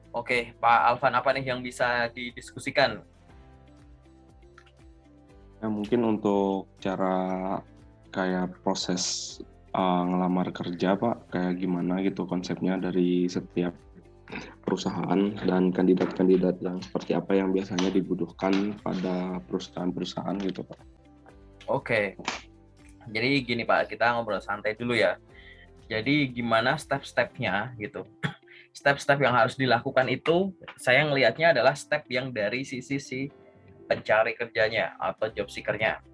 Oke, Pak Alvan, apa nih yang bisa didiskusikan? Ya, mungkin untuk cara kayak proses ngelamar kerja, Pak, kayak gimana gitu konsepnya dari setiap perusahaan dan kandidat-kandidat yang seperti apa yang biasanya dibutuhkan pada perusahaan-perusahaan gitu, Pak. Oke, jadi gini Pak, kita ngobrol santai dulu ya. Jadi gimana step-stepnya gitu. Step-step yang harus dilakukan itu, saya ngelihatnya adalah step yang dari sisi si pencari kerjanya atau job seeker-nya.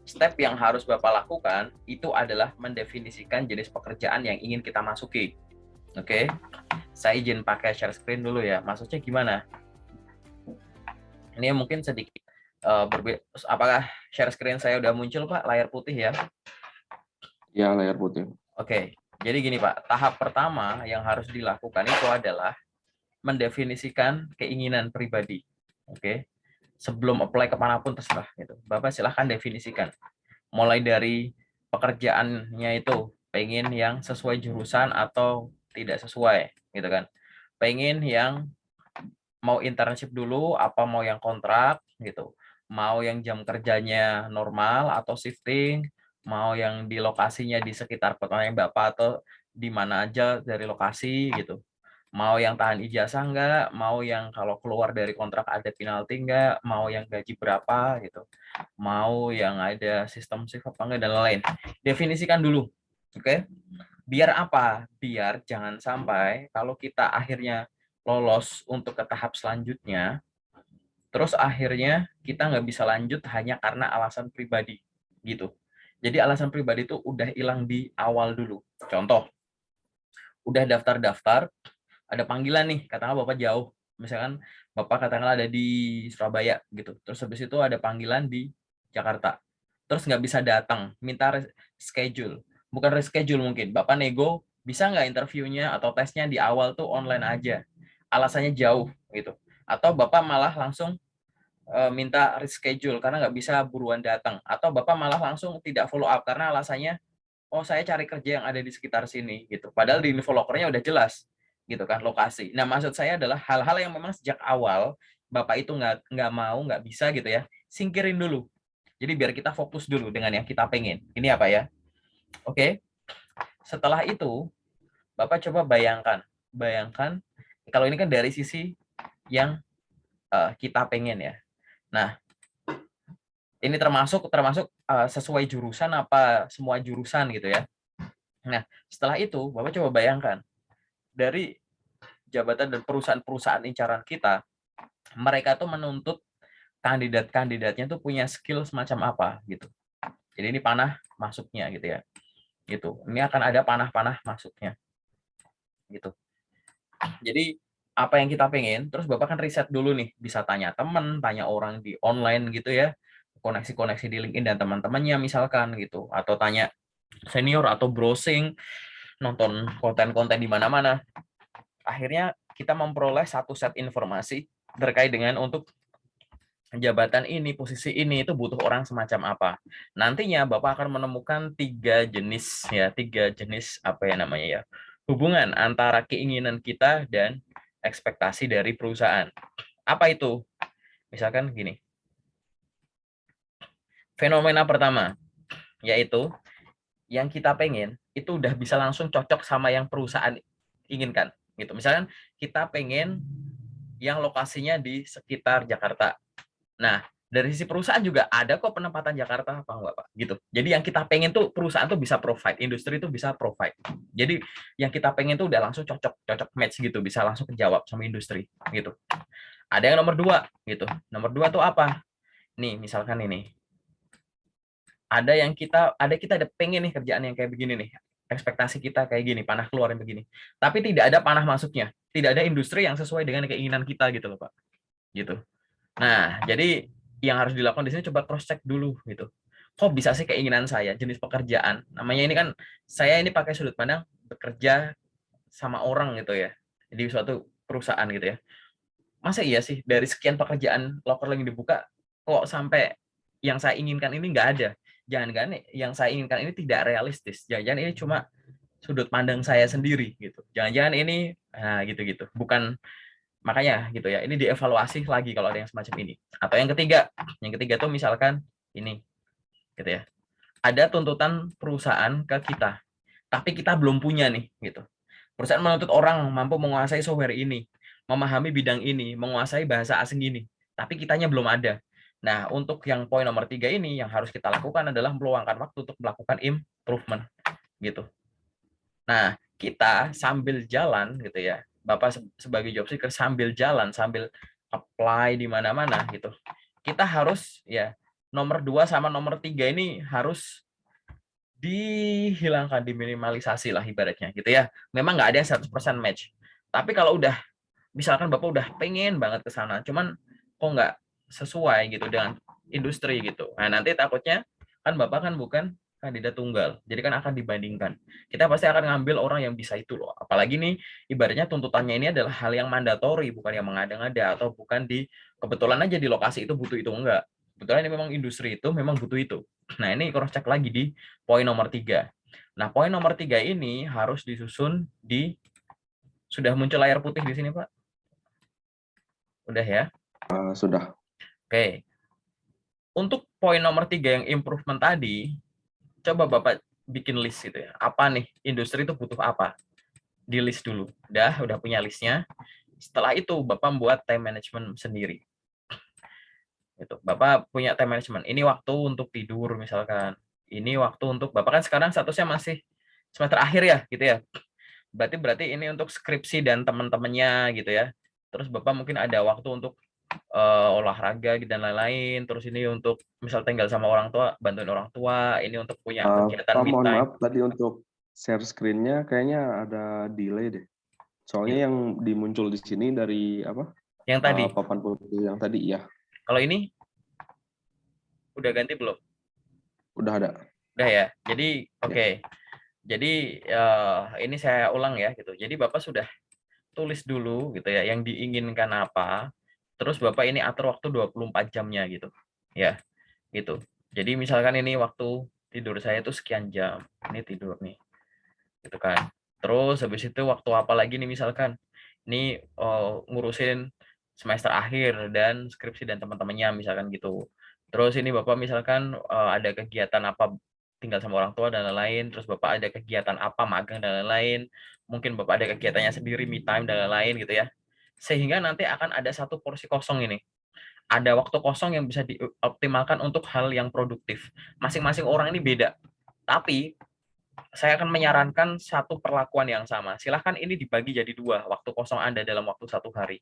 Step yang harus Bapak lakukan itu adalah mendefinisikan jenis pekerjaan yang ingin kita masuki. Oke, saya izin pakai share screen dulu ya. Maksudnya gimana? Ini mungkin sedikit berbeda. Apakah share screen saya udah muncul Pak, layar putih ya? Ya, layar putih. Oke, jadi gini Pak, tahap pertama yang harus dilakukan itu adalah mendefinisikan keinginan pribadi. Oke, sebelum apply kemanapun terserah gitu. Bapak silahkan definisikan. Mulai dari pekerjaannya itu, pengen yang sesuai jurusan atau tidak sesuai, gitu kan. Pengen yang mau internship dulu, apa mau yang kontrak, gitu. Mau yang jam kerjanya normal atau shifting, mau yang di lokasinya di sekitar kotanya Bapak atau di mana aja dari lokasi gitu. Mau yang tahan ijazah enggak, mau yang kalau keluar dari kontrak ada penalti enggak, mau yang gaji berapa gitu. Mau yang ada sistem shift apa enggak dan lain-lain. Definisikan dulu. Oke. Biar apa? Biar jangan sampai kalau kita akhirnya lolos untuk ke tahap selanjutnya, terus akhirnya kita nggak bisa lanjut hanya karena alasan pribadi gitu. Jadi alasan pribadi itu udah hilang di awal dulu. Contoh, udah daftar-daftar, ada panggilan nih, katakanlah Bapak jauh, misalkan Bapak katakanlah ada di Surabaya gitu, terus habis itu ada panggilan di Jakarta, terus nggak bisa datang, minta reschedule, bukan reschedule mungkin, Bapak nego, bisa nggak interviewnya atau tesnya di awal tuh online aja, alasannya jauh gitu, atau Bapak malah langsung minta reschedule karena nggak bisa buruan datang, atau Bapak malah langsung tidak follow up karena alasannya oh saya cari kerja yang ada di sekitar sini gitu. Padahal di info lokernya udah jelas gitu kan lokasi. Nah maksud saya adalah hal-hal yang memang sejak awal Bapak itu nggak mau nggak bisa gitu ya, singkirin dulu. Jadi biar kita fokus dulu dengan yang kita pengen. Ini apa ya? Oke. Setelah itu Bapak coba bayangkan kalau ini kan dari sisi yang kita pengen ya. Nah ini termasuk sesuai jurusan apa semua jurusan gitu ya. Nah setelah itu Bapak coba bayangkan dari jabatan dan perusahaan-perusahaan incaran kita, mereka tuh menuntut kandidat-kandidatnya tuh punya skill semacam apa gitu. Jadi ini panah masuknya gitu ya. Gitu. Ini akan ada panah-panah masuknya gitu. Jadi apa yang kita pengen, terus Bapak kan riset dulu nih, bisa tanya teman, tanya orang di online gitu ya, koneksi-koneksi di LinkedIn dan teman-temannya misalkan gitu, atau tanya senior atau browsing, nonton konten-konten di mana-mana. Akhirnya kita memperoleh satu set informasi terkait dengan untuk jabatan ini, posisi ini itu butuh orang semacam apa. Nantinya Bapak akan menemukan tiga jenis apa ya namanya ya, hubungan antara keinginan kita dan ekspektasi dari perusahaan. Apa itu? Misalkan gini, fenomena pertama yaitu yang kita pengen itu udah bisa langsung cocok sama yang perusahaan inginkan. Gitu. Misalkan kita pengen yang lokasinya di sekitar Jakarta. Nah, dari sisi perusahaan juga ada kok penempatan Jakarta apa enggak, Pak? Gitu. Jadi yang kita pengen tuh perusahaan tuh bisa provide, industri tuh bisa provide. Jadi yang kita pengen tuh udah langsung cocok match gitu, bisa langsung kejawab sama industri gitu. Ada yang nomor dua gitu. Nomor dua tuh apa? Nih, misalkan ini. Ada pengen nih kerjaan yang kayak begini nih. Ekspektasi kita kayak gini, panah keluar yang begini. Tapi tidak ada panah masuknya. Tidak ada industri yang sesuai dengan keinginan kita gitu loh, Pak. Gitu. Nah, jadi yang harus dilakukan di sini coba cross check dulu gitu. Kok bisa sih keinginan saya, jenis pekerjaan. Namanya ini kan saya ini pakai sudut pandang bekerja sama orang gitu ya. Di suatu perusahaan gitu ya. Masa iya sih dari sekian pekerjaan loker yang dibuka kok sampai yang saya inginkan ini nggak ada. Jangan-jangan yang saya inginkan ini tidak realistis. Jangan-jangan ini cuma sudut pandang saya sendiri gitu. Jangan-jangan ini nah gitu-gitu. Bukan Makanya gitu ya, ini dievaluasi lagi kalau ada yang semacam ini. Atau yang ketiga tuh misalkan ini gitu ya. Ada tuntutan perusahaan ke kita, tapi kita belum punya nih gitu. Perusahaan menuntut orang mampu menguasai software ini, memahami bidang ini, menguasai bahasa asing ini, tapi kitanya belum ada. Nah, untuk yang poin nomor 3 ini, yang harus kita lakukan adalah meluangkan waktu untuk melakukan improvement gitu. Nah, kita sambil jalan gitu ya, Bapak sebagai job seeker sambil jalan, sambil apply di mana-mana gitu. Kita harus ya nomor 2 sama nomor 3 ini harus dihilangkan, diminimalisasi lah ibaratnya gitu ya. Memang nggak ada yang 100% match. Tapi kalau udah, misalkan Bapak udah pengen banget ke sana, cuman kok nggak sesuai gitu dengan industri gitu. Nah, nanti takutnya kan Bapak kan bukan kandidat tunggal. Jadi kan akan dibandingkan. Kita pasti akan ngambil orang yang bisa itu loh. Apalagi nih ibaratnya tuntutannya ini adalah hal yang mandatori, bukan yang mengada-ngada atau bukan di kebetulan aja di lokasi itu butuh itu enggak. Kebetulan ini memang industri itu memang butuh itu. Nah, ini cross check lagi di poin nomor 3. Nah, poin nomor 3 ini harus disusun di, sudah muncul layar putih di sini, Pak? Udah ya? Sudah. Oke. Untuk poin nomor 3 yang improvement tadi, coba Bapak bikin list gitu ya. Apa nih industri itu butuh apa? Di list dulu. Udah punya listnya. Setelah itu Bapak membuat time management sendiri. Itu. Bapak punya time management. Ini waktu untuk tidur misalkan. Ini waktu untuk Bapak kan sekarang statusnya masih semester akhir ya, gitu ya. Berarti ini untuk skripsi dan teman-temannya gitu ya. Terus Bapak mungkin ada waktu untuk olahraga dan lain-lain. Terus ini untuk misal tinggal sama orang tua, bantuin orang tua. Ini untuk punya kegiatan Pak, me mohon time. maaf, tadi untuk share screen-nya kayaknya ada delay deh. Soalnya yang dimuncul di sini dari apa? Yang tadi. Papan putih yang tadi, ya. Kalau ini udah ganti belum? Udah ada. Udah ya. Jadi Ya. oke. Jadi ini saya ulang ya gitu. Jadi Bapak sudah tulis dulu gitu ya yang diinginkan apa. Terus Bapak ini atur waktu 24 jamnya gitu. Ya, gitu. Jadi misalkan ini waktu tidur saya itu sekian jam. Ini tidur nih. Gitu kan. Terus habis itu waktu apa lagi nih misalkan ini ngurusin semester akhir dan skripsi dan teman-temannya misalkan gitu. Terus ini Bapak misalkan ada kegiatan apa tinggal sama orang tua dan lain-lain, terus Bapak ada kegiatan apa magang dan lain-lain, mungkin Bapak ada kegiatannya sendiri me time dan lain-lain gitu ya. Sehingga nanti akan ada satu porsi kosong ini. Ada waktu kosong yang bisa dioptimalkan untuk hal yang produktif. Masing-masing orang ini beda. Tapi saya akan menyarankan satu perlakuan yang sama. Silahkan ini dibagi jadi 2, waktu kosong Anda dalam waktu 1 hari.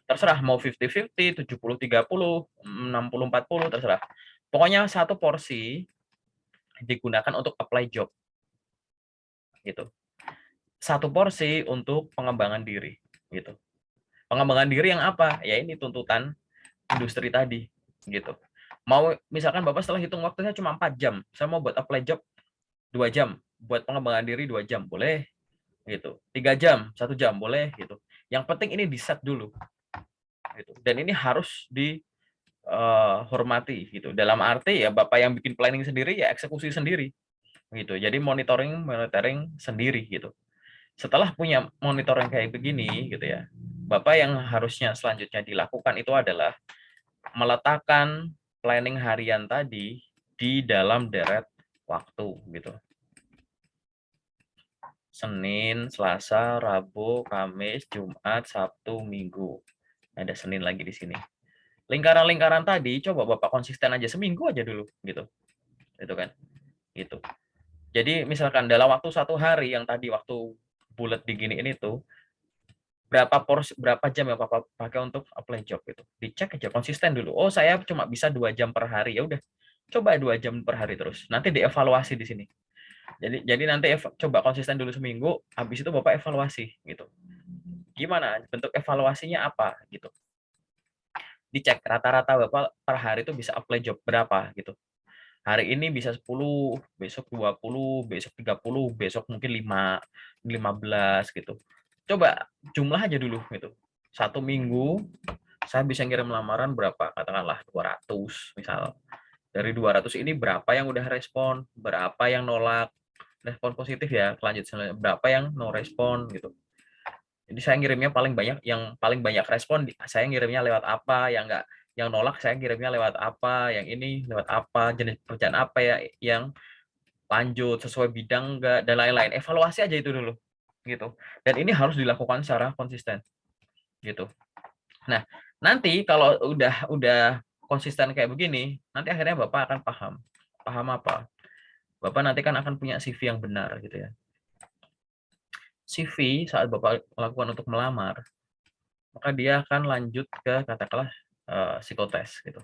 Terserah mau 50-50, 70-30, 60-40, terserah. Pokoknya satu porsi digunakan untuk apply job. Gitu. Satu porsi untuk pengembangan diri. Gitu. Pengembangan diri yang apa? Ya ini tuntutan industri tadi. Gitu. Mau misalkan Bapak setelah hitung waktunya cuma 4 jam. Saya mau buat apply job 2 jam. Buat pengembangan diri 2 jam. Boleh. Gitu. 3 jam, 1 jam boleh gitu. Yang penting ini di set dulu. Gitu. Dan ini harus dihormati gitu. Dalam arti ya Bapak yang bikin planning sendiri ya eksekusi sendiri gitu. Jadi monitoring sendiri gitu. Setelah punya monitoring kayak begini gitu ya. Bapak yang harusnya selanjutnya dilakukan itu adalah meletakkan planning harian tadi di dalam deret waktu gitu. Senin, Selasa, Rabu, Kamis, Jumat, Sabtu, Minggu. Ada Senin lagi di sini. Lingkaran-lingkaran tadi coba Bapak konsisten aja seminggu aja dulu gitu. Itu kan. Gitu. Jadi misalkan dalam waktu 1 hari yang tadi waktu bulat diginiin itu berapa jam yang Bapak pakai untuk apply job itu. Dicek aja konsisten dulu. Oh, saya cuma bisa 2 jam per hari. Ya udah. Coba 2 jam per hari terus. Nanti dievaluasi di sini. Jadi nanti coba konsisten dulu seminggu, habis itu Bapak evaluasi gitu. Gimana bentuk evaluasinya apa gitu. Dicek rata-rata Bapak per hari itu bisa apply job berapa gitu. Hari ini bisa 10, besok 20, besok 30, besok mungkin 5, 15 gitu. Coba jumlah aja dulu gitu. 1 minggu saya bisa ngirim lamaran berapa? Katakanlah 200 misal. Dari 200 ini berapa yang udah respon, berapa yang nolak, respon positif ya, lanjut berapa yang no respon gitu. Jadi saya ngirimnya paling banyak, yang paling banyak respon saya ngirimnya lewat apa, yang enggak, yang nolak saya ngirimnya lewat apa, yang ini lewat apa, jenis pekerjaan apa ya yang lanjut sesuai bidang enggak, dan lain-lain. Evaluasi aja itu dulu gitu. Dan ini harus dilakukan secara konsisten gitu. Nah, nanti kalau udah konsisten kayak begini, nanti akhirnya Bapak akan paham. Paham apa? Bapak nanti kan akan punya CV yang benar gitu ya. CV saat Bapak lakukan untuk melamar, maka dia akan lanjut ke katakanlah psikotes gitu.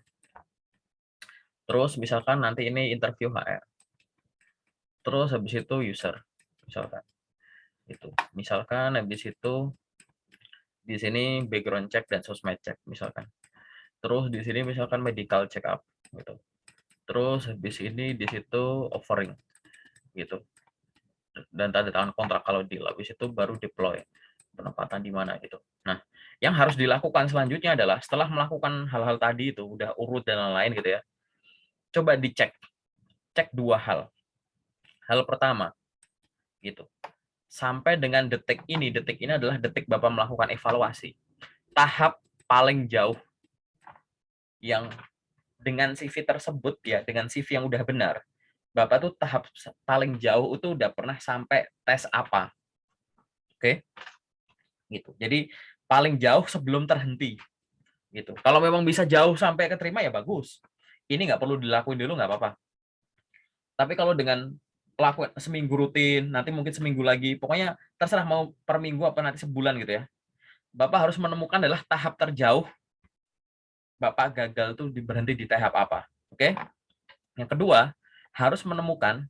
Terus misalkan nanti ini interview HR. Terus habis itu user misalkan. Itu. Misalkan habis itu di sini background check dan sosmed check misalkan. Terus di sini misalkan medical check up gitu. Terus habis ini di situ offering gitu. Dan tanda tangan kontrak kalau deal. Habis itu baru deploy. Penempatan di mana gitu. Nah, yang harus dilakukan selanjutnya adalah setelah melakukan hal-hal tadi itu udah urut dan lain-lain gitu ya. Coba dicek. Cek dua hal. Hal pertama gitu. Sampai dengan detik ini adalah detik Bapak melakukan evaluasi. Tahap paling jauh yang dengan CV tersebut ya, dengan CV yang udah benar, Bapak tuh tahap paling jauh itu udah pernah sampai tes apa. Oke? Gitu. Jadi paling jauh sebelum terhenti. Gitu. Kalau memang bisa jauh sampai keterima ya bagus. Ini nggak perlu dilakuin dulu nggak apa-apa. Tapi kalau dengan lakukan seminggu rutin, nanti mungkin seminggu lagi, pokoknya terserah mau per minggu apa nanti sebulan gitu ya. Bapak harus menemukan adalah tahap terjauh Bapak gagal tuh berhenti di tahap apa. Oke? Yang kedua, harus menemukan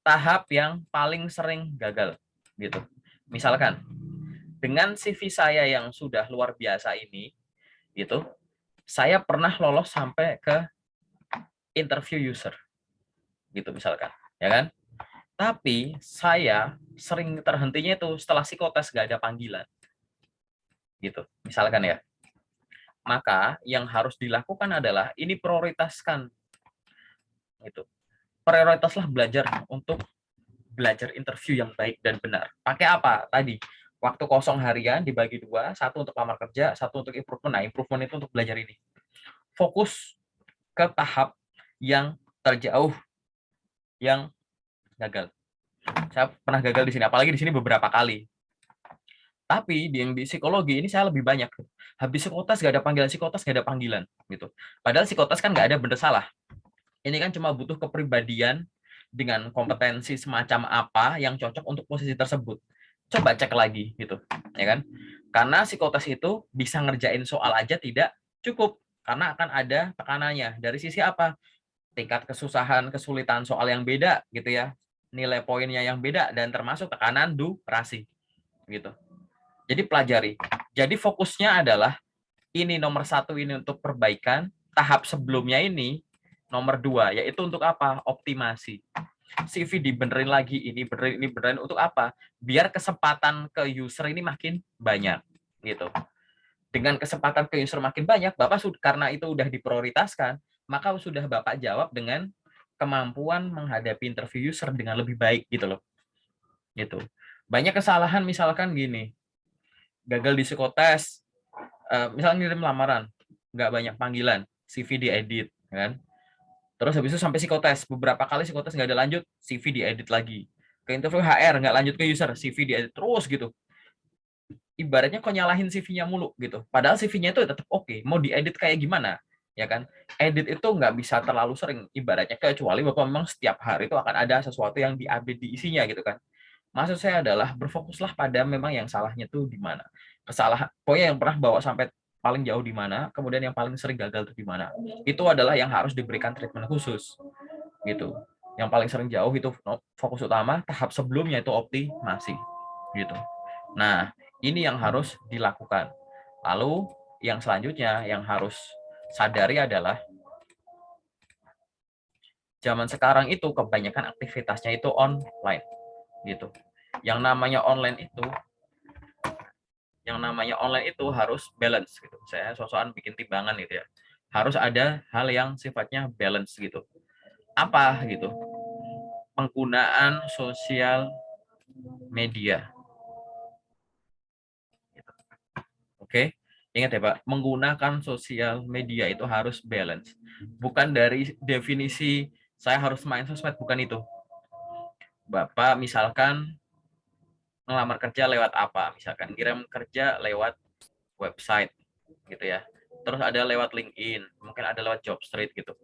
tahap yang paling sering gagal gitu. Misalkan dengan CV saya yang sudah luar biasa ini gitu, saya pernah lolos sampai ke interview user gitu misalkan, ya kan? Tapi saya sering terhentinya itu setelah psikotes gak ada panggilan gitu. Misalkan ya. Maka yang harus dilakukan adalah ini prioritaskan gitu. Prioritaslah belajar untuk belajar interview yang baik dan benar. Pakai apa? Tadi waktu kosong harian dibagi dua, satu untuk lamar kerja, satu untuk improvement. Nah, improvement itu untuk belajar ini. Fokus ke tahap yang terjauh yang gagal. Saya pernah gagal di sini, apalagi di sini beberapa kali. Tapi yang di psikologi ini saya lebih banyak. Habis psikotes gak ada panggilan, psikotes gak ada panggilan gitu. Padahal psikotes kan gak ada bener salah. Ini kan cuma butuh kepribadian dengan kompetensi semacam apa yang cocok untuk posisi tersebut. Coba cek lagi gitu, ya kan? Karena psikotes itu bisa ngerjain soal aja tidak cukup karena akan ada tekanannya. Dari sisi apa? Tingkat kesusahan, kesulitan soal yang beda gitu ya. Nilai poinnya yang beda dan termasuk tekanan durasi gitu. Jadi pelajari. Jadi fokusnya adalah ini nomor satu ini untuk perbaikan, tahap sebelumnya ini nomor dua, yaitu untuk apa? Optimasi. CV dibenerin lagi, ini benerin untuk apa? Biar kesempatan ke user ini makin banyak, gitu. Dengan kesempatan ke user makin banyak, Bapak karena itu udah diprioritaskan, maka sudah Bapak jawab dengan kemampuan menghadapi interview user dengan lebih baik, gitu loh. Gitu. Banyak kesalahan misalkan gini, gagal di psikotes, misalnya ngirim lamaran, nggak banyak panggilan, CV diedit, kan? Terus habis itu sampai psikotes, beberapa kali psikotes nggak ada lanjut, CV diedit lagi. Ke interview HR nggak lanjut ke user, CV diedit terus gitu. Ibaratnya kok nyalahin CV-nya mulu gitu. Padahal CV-nya itu tetap oke. Mau diedit kayak gimana? Ya kan? Edit itu nggak bisa terlalu sering. Ibaratnya kecuali Bapak memang setiap hari itu akan ada sesuatu yang diupdate di isinya gitu kan. Maksud saya adalah berfokuslah pada memang yang salahnya tuh di mana. Kesalahan, pokoknya yang pernah bawa sampai paling jauh di mana, kemudian yang paling sering gagal tuh di mana. Itu adalah yang harus diberikan treatment khusus. Gitu. Yang paling sering jauh itu fokus utama, tahap sebelumnya itu optimasi. Gitu. Nah, ini yang harus dilakukan. Lalu yang selanjutnya yang harus sadari adalah zaman sekarang itu kebanyakan aktivitasnya itu online gitu. Yang namanya online itu harus balance gitu. Saya sosokan bikin timbangan gitu ya. Harus ada hal yang sifatnya balance gitu. Apa gitu? Penggunaan sosial media Oke, ingat ya Pak, menggunakan sosial media itu harus balance. Bukan dari definisi saya harus main sosmed, bukan itu. Bapak misalkan ngelamar kerja lewat apa? Misalkan kirim kerja lewat website gitu ya. Terus ada lewat LinkedIn, mungkin ada lewat Jobstreet gitu.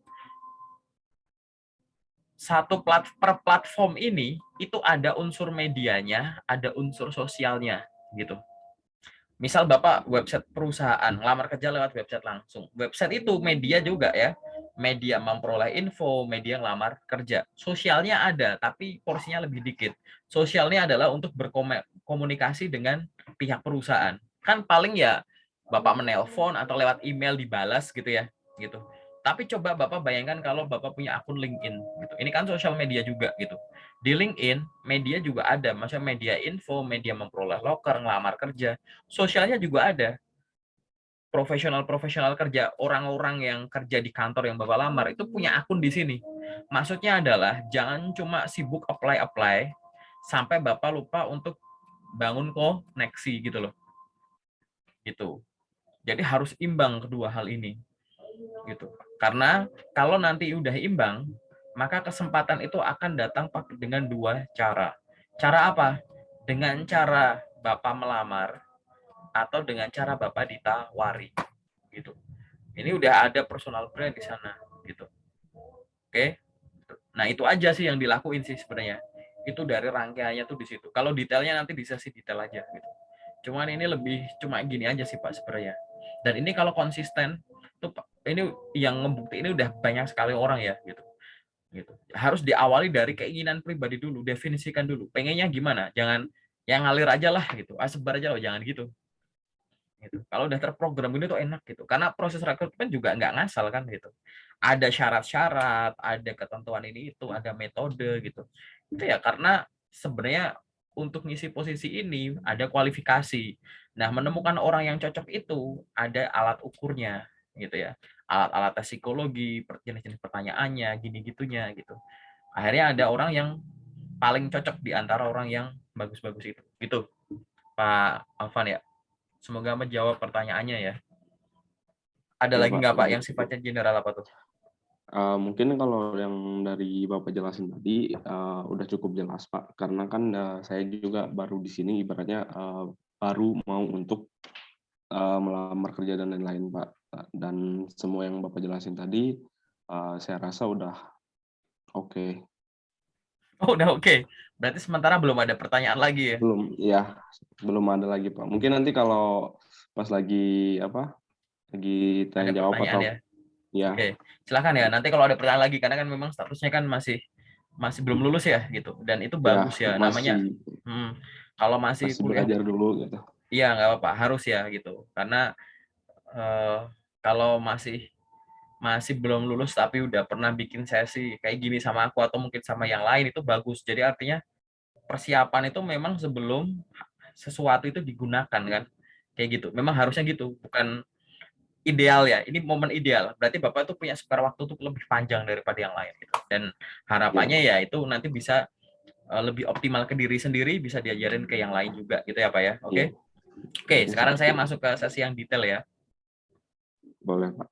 Per platform ini itu ada unsur medianya, ada unsur sosialnya gitu. Misal Bapak website perusahaan, ngelamar kerja lewat website langsung. Website itu media juga ya. Media memperoleh info, media ngelamar kerja. Sosialnya ada, tapi porsinya lebih dikit. Sosialnya adalah untuk berkomunikasi dengan pihak perusahaan. Kan paling ya Bapak menelpon atau lewat email dibalas gitu ya, gitu. Tapi coba Bapak bayangkan kalau Bapak punya akun LinkedIn gitu. Ini kan sosial media juga gitu. Di LinkedIn, media juga ada, maksudnya media info, media memperoleh loker, ngelamar kerja. Sosialnya juga ada. Profesional-profesional kerja, orang-orang yang kerja di kantor yang Bapak lamar, itu punya akun di sini. Maksudnya adalah, jangan cuma sibuk apply-apply, sampai Bapak lupa untuk bangun koneksi gitu loh. Gitu. Jadi harus imbang kedua hal ini. Gitu. Karena kalau nanti udah imbang, maka kesempatan itu akan datang dengan dua cara. Cara apa? Dengan cara Bapak melamar atau dengan cara Bapak ditawari gitu. Ini udah ada personal brand di sana gitu. Oke. Nah, itu aja sih yang dilakuin sih sebenarnya. Itu dari rangkaiannya tuh di situ. Kalau detailnya nanti di sesi detail aja gitu. Cuman ini lebih cuma gini aja sih Pak sebenarnya. Dan ini kalau konsisten tuh ini yang ngebukti ini udah banyak sekali orang ya gitu. Gitu. Harus diawali dari keinginan pribadi dulu, definisikan dulu. Pengennya gimana? Jangan yang ngalir aja lah gitu. Sebar aja loh, jangan gitu. Gitu. Kalau udah terprogram ini tuh enak gitu. Karena proses rekrutmen juga nggak ngasal kan gitu. Ada syarat-syarat, ada ketentuan ini itu, ada metode gitu. Itu ya karena sebenarnya untuk ngisi posisi ini ada kualifikasi. Nah, menemukan orang yang cocok itu ada alat ukurnya gitu ya. Alat-alat tes psikologi, jenis-jenis pertanyaannya, gini-gitunya gitu. Akhirnya ada orang yang paling cocok di antara orang yang bagus-bagus itu. Gitu, Pak Alvan ya. Semoga menjawab pertanyaannya ya. Ada Ya lagi Pak, nggak Pak udah yang cukup. sifatnya general apa tuh? Mungkin kalau yang dari Bapak jelasin tadi udah cukup jelas Pak, karena kan saya juga baru di sini ibaratnya baru mau untuk melamar kerja dan lain-lain Pak. Dan semua yang Bapak jelasin tadi saya rasa udah oke. Oh, udah oke. Berarti sementara belum ada pertanyaan lagi ya? Belum ada lagi Pak. Mungkin nanti kalau pas lagi lagi tanya Ada jawab pertanyaan atau ya? ya Oke. Silakan ya. Nanti kalau ada pertanyaan lagi, karena kan memang statusnya kan masih masih belum lulus ya gitu. Dan itu ya bagus ya. Namanya masih kalau masih masih kuliah, belajar dulu gitu. iya nggak apa-apa, harus ya gitu. Karena eh, kalau masih masih belum lulus tapi udah pernah bikin sesi kayak gini sama aku atau mungkin sama yang lain itu bagus. Jadi artinya persiapan itu memang sebelum sesuatu itu digunakan kan, kayak gitu memang harusnya gitu, bukan ideal ya, ini momen ideal berarti Bapak tuh punya spare waktu tuh lebih panjang daripada yang lain gitu. Dan Ya harapannya Pak. ya itu nanti bisa lebih optimal ke diri sendiri, bisa diajarin ke yang lain juga gitu ya Pak ya. Oke. Iya, Oke, mungkin sekarang seperti saya itu. masuk ke sesi yang detail ya. Boleh Pak.